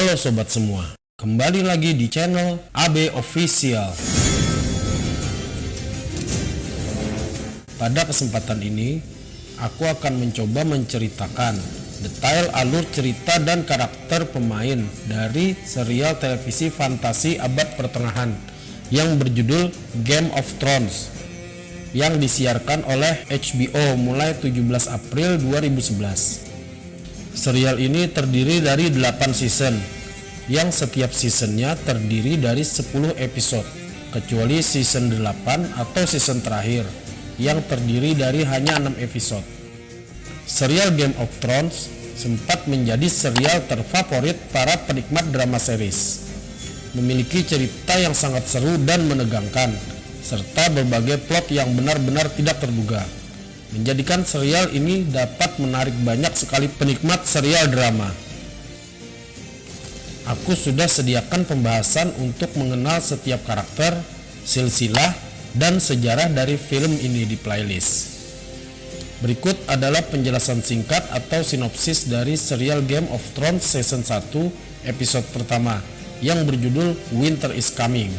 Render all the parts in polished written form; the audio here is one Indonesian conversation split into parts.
Halo sobat semua, kembali lagi di channel AB Official. Pada kesempatan ini, aku akan mencoba menceritakan detail alur cerita dan karakter pemain dari serial televisi fantasi abad pertengahan yang berjudul Game of Thrones yang disiarkan oleh HBO mulai 17 April 2011. Serial ini terdiri dari 8 season, yang setiap seasonnya terdiri dari 10 episode, kecuali season 8 atau season terakhir, yang terdiri dari hanya 6 episode. Serial Game of Thrones sempat menjadi serial terfavorit para penikmat drama series. Memiliki cerita yang sangat seru dan menegangkan, serta berbagai plot yang benar-benar tidak terduga, menjadikan serial ini dapat menarik banyak sekali penikmat serial drama. Aku sudah sediakan pembahasan untuk mengenal setiap karakter, silsilah, dan sejarah dari film ini di playlist. Berikut adalah penjelasan singkat atau sinopsis dari serial Game of Thrones Season 1 episode pertama yang berjudul Winter is Coming.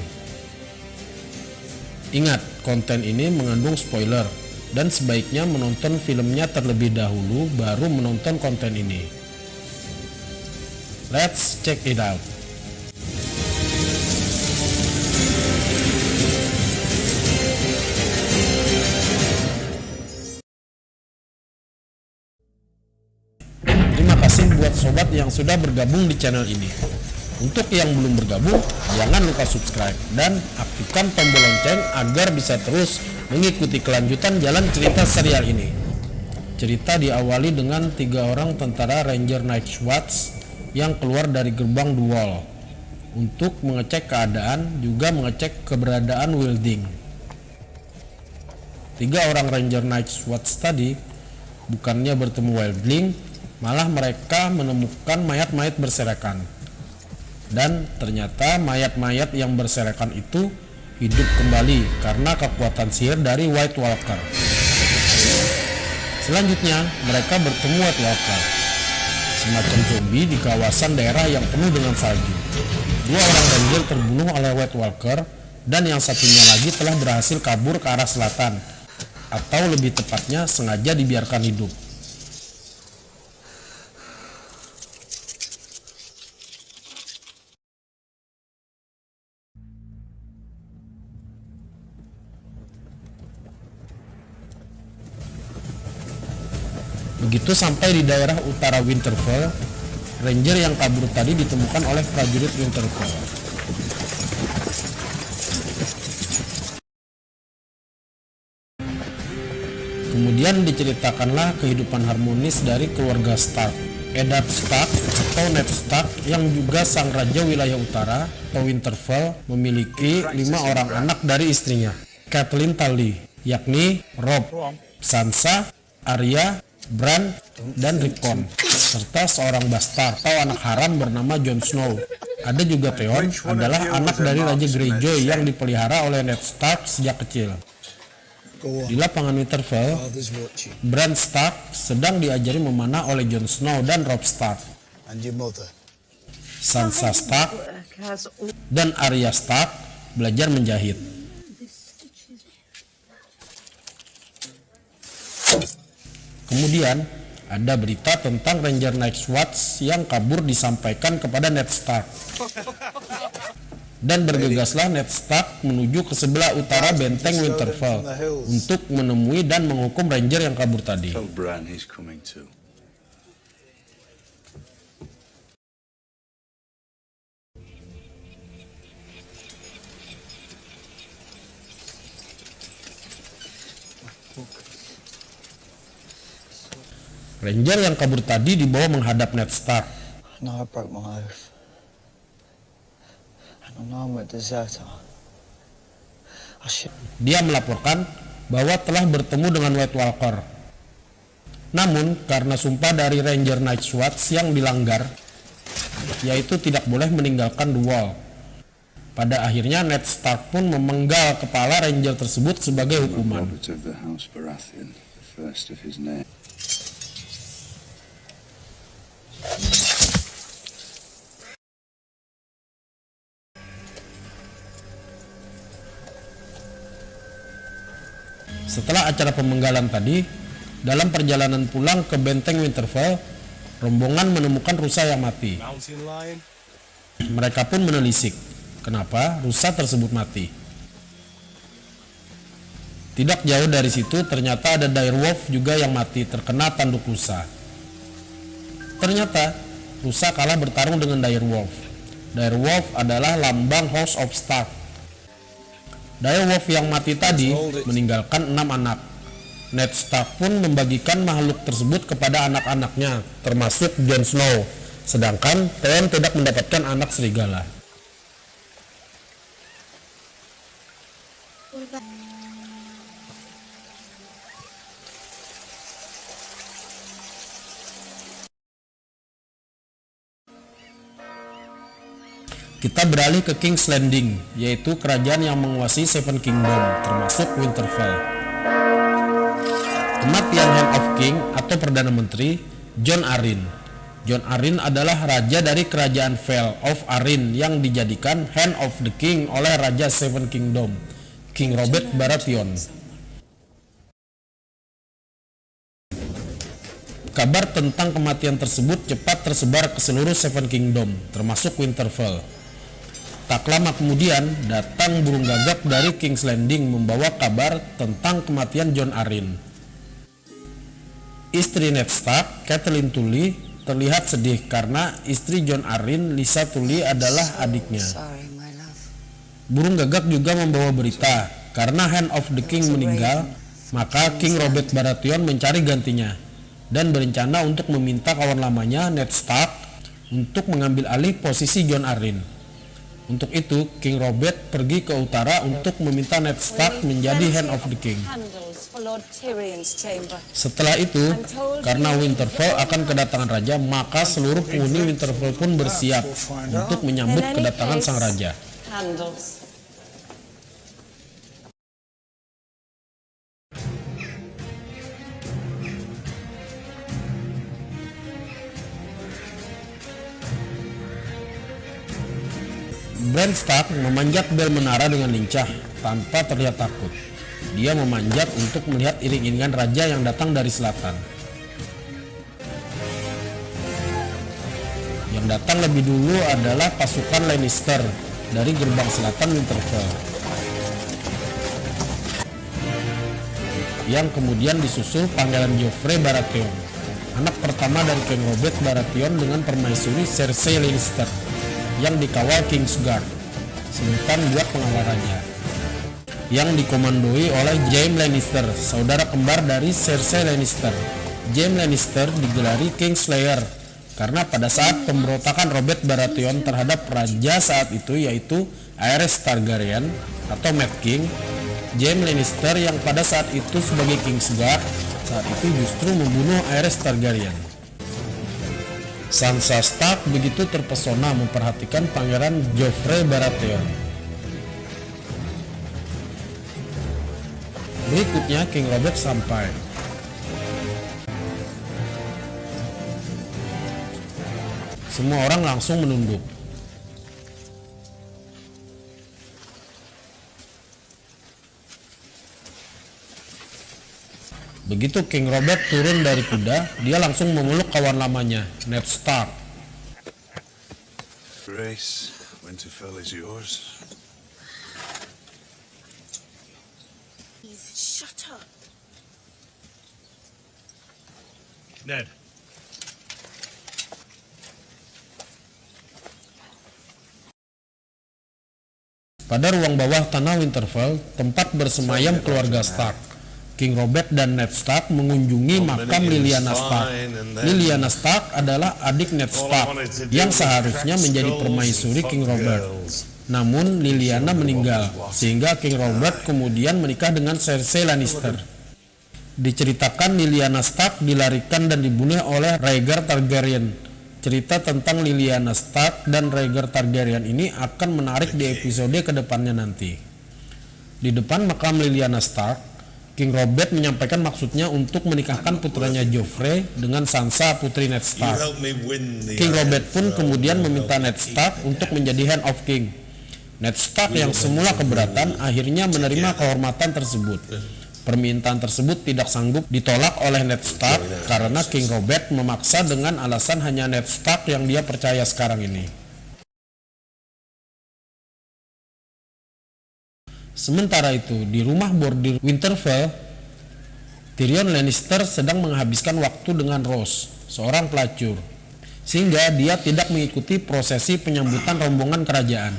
Ingat, konten ini mengandung spoiler, dan sebaiknya menonton filmnya terlebih dahulu baru menonton konten ini. Let's check it out. Terima kasih buat sobat yang sudah bergabung di channel ini. Untuk yang belum bergabung, jangan lupa subscribe dan aktifkan tombol lonceng agar bisa terus mengikuti kelanjutan jalan cerita serial ini. Cerita diawali dengan 3 orang tentara Ranger Night's Watch yang keluar dari gerbang The Wall untuk mengecek keadaan, juga mengecek keberadaan Wilding. 3 orang Ranger Night's Watch tadi bukannya bertemu Wilding, malah mereka menemukan mayat-mayat berserakan. Dan ternyata mayat-mayat yang berserakan itu hidup kembali karena kekuatan sihir dari White Walker. Selanjutnya mereka bertemu White Walker, semacam zombie di kawasan daerah yang penuh dengan salju. 2 orang ranger terbunuh oleh White Walker, dan yang satunya lagi telah berhasil kabur ke arah selatan, atau lebih tepatnya sengaja dibiarkan hidup. Begitu sampai di daerah utara Winterfell, Ranger yang kabur tadi ditemukan oleh prajurit Winterfell. Kemudian diceritakanlah kehidupan harmonis dari keluarga Stark. Eddard Stark atau Ned Stark yang juga sang raja wilayah utara atau Winterfell memiliki 5 orang anak dari istrinya, Catelyn Tully, yakni Robb, Sansa, Arya, Bran, dan Rickon, serta seorang bastard atau anak haram bernama Jon Snow. Ada juga Theon, adalah anak dari Raja Greyjoy yang dipelihara oleh Ned Stark sejak kecil. Di lapangan Winterfell, Bran Stark sedang diajari memanah oleh Jon Snow dan Robb Stark. Sansa Stark dan Arya Stark belajar menjahit. Kemudian ada berita tentang Ranger Night's Watch yang kabur disampaikan kepada Ned Stark. Dan bergegaslah Ned Stark menuju ke sebelah utara benteng Winterfell untuk menemui dan menghukum Ranger yang kabur tadi. Ranger yang kabur tadi dibawa menghadap Ned Stark. No, I broke my oath. And I know I'm a deserter. Dia melaporkan bahwa telah bertemu dengan White Walker. Namun, karena sumpah dari Ranger Night's Watch yang dilanggar, yaitu tidak boleh meninggalkan The Wall, pada akhirnya Ned Stark pun memenggal kepala Ranger tersebut sebagai hukuman. Setelah acara pemenggalan tadi, dalam perjalanan pulang ke benteng Winterfell, rombongan menemukan rusa yang mati. Mereka pun menelisik, kenapa rusa tersebut mati. Tidak jauh dari situ ternyata ada direwolf juga yang mati terkena tanduk rusa. Ternyata rusa kalah bertarung dengan direwolf. Direwolf adalah lambang House of Stark. Direwolf yang mati tadi meninggalkan 6 anak. Ned Stark pun membagikan makhluk tersebut kepada anak-anaknya, termasuk Jon Snow. Sedangkan Theon tidak mendapatkan anak serigala. Kita beralih ke King's Landing, yaitu kerajaan yang menguasai Seven Kingdom, termasuk Winterfell. Kematian Hand of King atau Perdana Menteri Jon Arryn. Jon Arryn adalah raja dari kerajaan Vale of Arryn yang dijadikan Hand of the King oleh Raja Seven Kingdom, King Robert Baratheon. Kabar tentang kematian tersebut cepat tersebar ke seluruh Seven Kingdom, termasuk Winterfell. Tak lama kemudian, datang burung gagak dari King's Landing membawa kabar tentang kematian Jon Arryn. Istri Ned Stark, Catelyn Tully, terlihat sedih karena istri Jon Arryn, Lysa Tully, adalah adiknya. Burung gagak juga membawa berita, karena Hand of the King meninggal, maka King Robert Baratheon mencari gantinya, dan berencana untuk meminta kawan lamanya, Ned Stark, untuk mengambil alih posisi Jon Arryn. Untuk itu, King Robert pergi ke utara untuk meminta Ned Stark menjadi Hand of the King. Setelah itu, karena Winterfell akan kedatangan raja, maka seluruh penghuni Winterfell pun bersiap untuk menyambut kedatangan sang raja. Bran Stark memanjat bel menara dengan lincah tanpa terlihat takut. Dia memanjat untuk melihat iring-iringan raja yang datang dari selatan. Yang datang lebih dulu adalah pasukan Lannister dari gerbang selatan Winterfell, yang kemudian disusul Pangeran Joffrey Baratheon, anak pertama dari King Robert Baratheon dengan permaisuri Cersei Lannister, yang dikawal Kingsguard, sebutan buat pengawal raja, yang dikomandoi oleh Jaime Lannister, saudara kembar dari Cersei Lannister. Jaime Lannister digelari Kingslayer karena pada saat pemberontakan Robert Baratheon terhadap raja saat itu, yaitu Aerys Targaryen atau Mad King, Jaime Lannister yang pada saat itu sebagai Kingsguard saat itu justru membunuh Aerys Targaryen. Sansa Stark begitu terpesona memperhatikan Pangeran Joffrey Baratheon. Berikutnya King Robert sampai. Semua orang langsung menunduk. Begitu King Robert turun dari kuda, dia langsung memeluk kawan lamanya, Ned Stark. Grace, Winterfell is yours. Shut up. Ned. Pada ruang bawah tanah Winterfell, tempat bersemayam keluarga Stark, King Robert dan Ned Stark mengunjungi makam Lyanna Stark. Lyanna Stark adalah adik Ned Stark yang seharusnya menjadi permaisuri King Robert. Namun Lyanna meninggal, sehingga King Robert kemudian menikah dengan Cersei Lannister. Diceritakan Lyanna Stark dilarikan dan dibunuh oleh Rhaegar Targaryen. Cerita tentang Lyanna Stark dan Rhaegar Targaryen ini akan menarik di episode kedepannya nanti. Di depan makam Lyanna Stark, King Robert menyampaikan maksudnya untuk menikahkan putranya Joffrey dengan Sansa, putri Ned Stark. King Robert pun kemudian meminta Ned Stark untuk menjadi Hand of King. Ned Stark yang semula keberatan akhirnya menerima kehormatan tersebut. Permintaan tersebut tidak sanggup ditolak oleh Ned Stark karena King Robert memaksa dengan alasan hanya Ned Stark yang dia percaya sekarang ini. Sementara itu, di rumah bordir Winterfell, Tyrion Lannister sedang menghabiskan waktu dengan Roose, seorang pelacur, sehingga dia tidak mengikuti prosesi penyambutan rombongan kerajaan.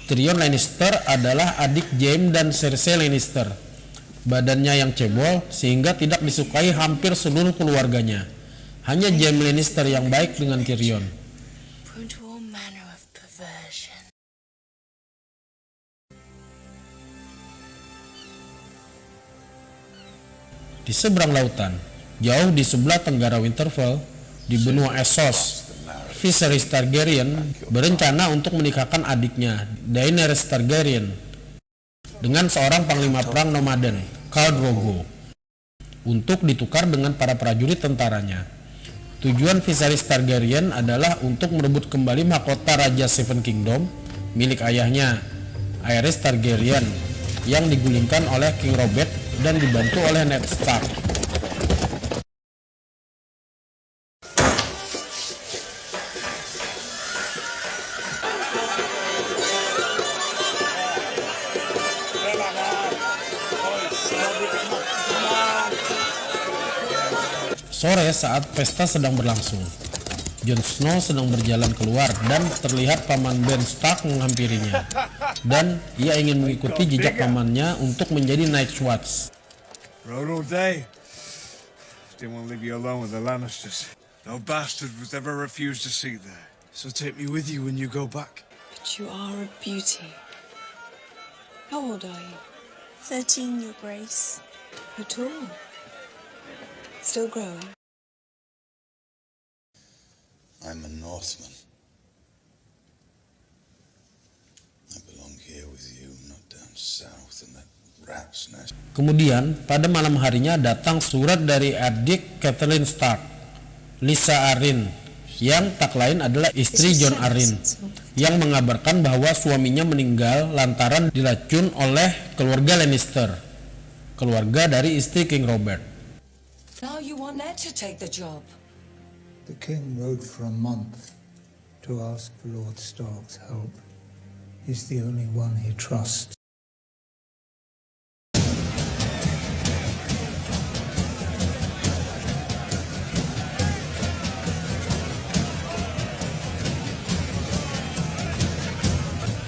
Tyrion Lannister adalah adik Jaime dan Cersei Lannister. Badannya yang cebol sehingga tidak disukai hampir seluruh keluarganya. Hanya Jaime Lannister yang baik dengan Tyrion. Di seberang lautan, jauh di sebelah tenggara Winterfell, di benua Essos, Viserys Targaryen berencana untuk menikahkan adiknya, Daenerys Targaryen, dengan seorang panglima perang nomaden, Khal Drogo, untuk ditukar dengan para prajurit tentaranya. Tujuan Viserys Targaryen adalah untuk merebut kembali mahkota Raja Seven Kingdom milik ayahnya, Aerys Targaryen, yang digulingkan oleh King Robert dan dibantu oleh Ned Stark. Sore saat pesta sedang berlangsung, Jon Snow sedang berjalan keluar dan terlihat paman Ben Stark menghampirinya, dan ia ingin mengikuti jejak pamannya untuk menjadi Night's Watch. Rode all day. Didn't want to leave you alone with the Lannisters. No bastard would ever refuse to see there. So take me with you when you go back. But you are a beauty. How old are you? 13, Your Grace. You're tall. Still growing. I'm a Northman. I belong here with you, not down south in that rat's nest. Kemudian pada malam harinya datang surat dari adik Catelyn Stark, Lysa Arryn, yang tak lain adalah istri Jon Arryn, yang mengabarkan bahwa suaminya meninggal lantaran diracun oleh keluarga Lannister, keluarga dari istri King Robert. Now you want Ned to take the job. The king rode for a month to ask for Lord Stark's help. He's the only one he trusts.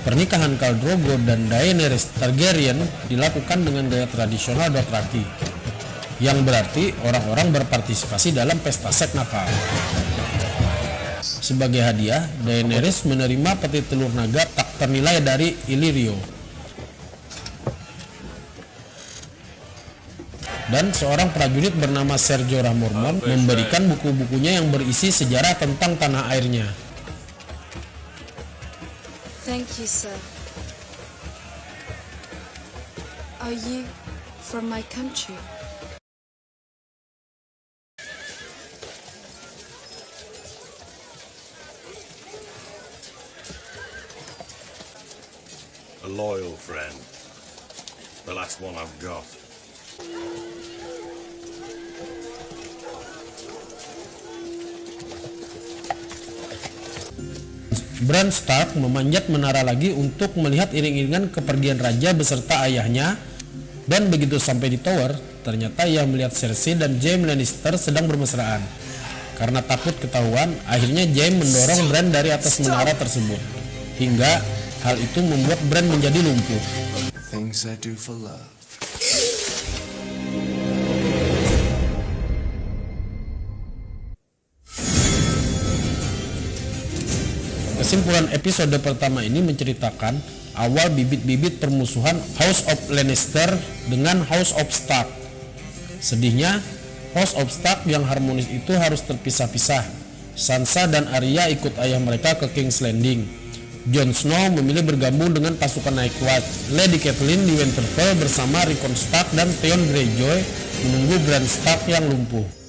Pernikahan Khal Drogo dan Daenerys Targaryen dilakukan dengan gaya tradisional Dothraki, yang berarti orang-orang berpartisipasi dalam pesta seks nakal. Sebagai hadiah, Daenerys menerima peti telur naga tak ternilai dari Illyrio. Dan seorang prajurit bernama Ser Jorah Mormont memberikan buku-bukunya yang berisi sejarah tentang tanah airnya. Thank you, sir. Are you from my country? A loyal friend. The last one I've got. Bran Stark memanjat menara lagi untuk melihat iring-iringan kepergian raja beserta ayahnya, dan begitu sampai di tower, ternyata ia melihat Cersei dan Jaime Lannister sedang bermesraan. Karena takut ketahuan, akhirnya Jaime mendorong Bran dari atas menara tersebut, hingga hal itu membuat Bran menjadi lumpuh. Things I do for love. Kesimpulan episode pertama ini menceritakan awal bibit-bibit permusuhan House of Lannister dengan House of Stark. Sedihnya, House of Stark yang harmonis itu harus terpisah-pisah. Sansa dan Arya ikut ayah mereka ke King's Landing. Jon Snow memilih bergabung dengan pasukan Night's Watch. Lady Catelyn di Winterfell bersama Rickon Stark dan Theon Greyjoy menunggu Bran Stark yang lumpuh.